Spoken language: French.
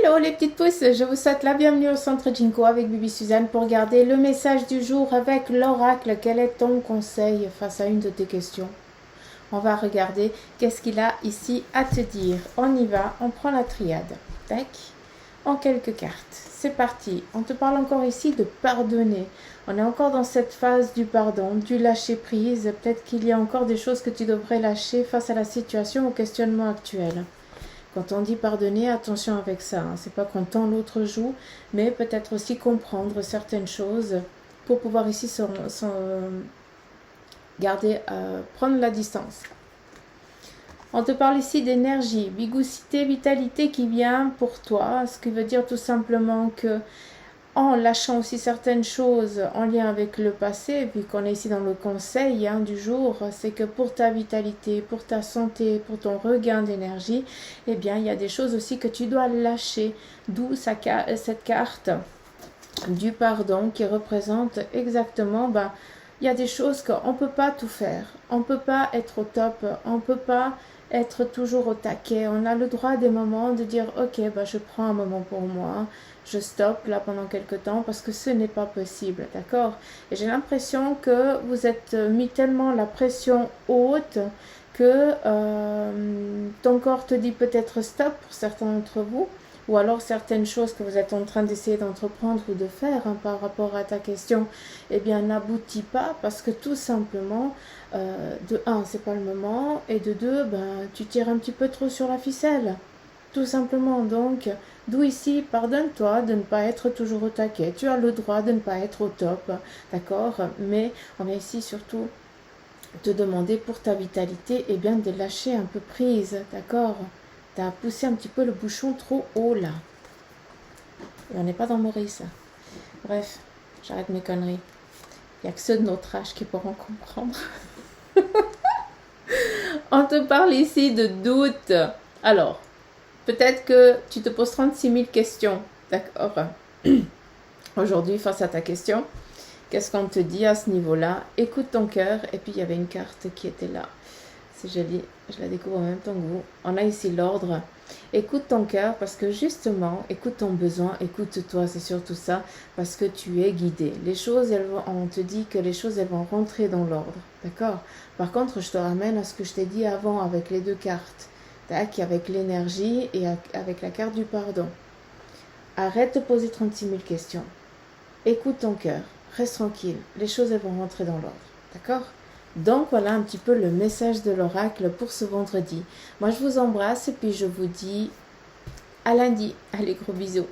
Hello les petites pousses, je vous souhaite la bienvenue au centre Jinko avec Bibi Suzanne pour regarder le message du jour avec l'oracle. Quel est ton conseil face à une de tes questions? On va regarder qu'est-ce qu'il a ici à te dire. On y va, on prend la triade. Tac, en quelques cartes. C'est parti. On te parle encore ici de pardonner. On est encore dans cette phase du pardon, du lâcher prise. Peut-être qu'il y a encore des choses que tu devrais lâcher face à la situation, au questionnement actuel. Quand on dit pardonner, attention avec ça. C'est pas qu'on tend l'autre joue, mais peut-être aussi comprendre certaines choses pour pouvoir ici garder, prendre la distance. On te parle ici d'énergie, vigoucité, vitalité qui vient pour toi, ce qui veut dire tout simplement que en lâchant aussi certaines choses en lien avec le passé, puis qu'on est ici dans le conseil du jour, c'est que pour ta vitalité, pour ta santé, pour ton regain d'énergie, eh bien, il y a des choses aussi que tu dois lâcher, d'où cette carte du pardon qui représente exactement, il y a des choses qu'on ne peut pas tout faire, on ne peut pas être au top, on ne peut pas être toujours au taquet. On a le droit des moments de dire ok, je prends un moment pour moi, je stoppe là pendant quelques temps parce que ce n'est pas possible, d'accord? Et j'ai l'impression que vous êtes mis tellement la pression haute que ton corps te dit peut-être stop pour certains d'entre vous, ou alors certaines choses que vous êtes en train d'essayer d'entreprendre ou de faire par rapport à ta question, eh bien n'aboutit pas parce que tout simplement, de un, c'est pas le moment, et de deux, tu tires un petit peu trop sur la ficelle. Tout simplement, donc, d'où ici, pardonne-toi de ne pas être toujours au taquet. Tu as le droit de ne pas être au top, d'accord? Mais on est ici surtout te demander pour ta vitalité, eh bien de lâcher un peu prise, d'accord? Tu as poussé un petit peu le bouchon trop haut là. Et on n'est pas dans Maurice. Bref, j'arrête mes conneries. Il n'y a que ceux de notre âge qui pourront comprendre. On te parle ici de doute. Alors, peut-être que tu te poses 36 000 questions, d'accord? Aujourd'hui, face à ta question, qu'est-ce qu'on te dit à ce niveau-là? Écoute ton cœur. Et puis, il y avait une carte qui était là. C'est joli, je la découvre en même temps que vous. On a ici l'ordre. Écoute ton cœur parce que justement, écoute ton besoin, écoute-toi, c'est surtout ça, parce que tu es guidé. Les choses, on te dit que les choses, elles vont rentrer dans l'ordre, d'accord? Par contre, je te ramène à ce que je t'ai dit avant avec les deux cartes, tac, avec l'énergie et avec la carte du pardon. Arrête de poser 36 000 questions. Écoute ton cœur, reste tranquille, les choses, elles vont rentrer dans l'ordre, d'accord? Donc voilà un petit peu le message de l'oracle pour ce vendredi. Moi je vous embrasse et puis je vous dis à lundi. Allez, gros bisous.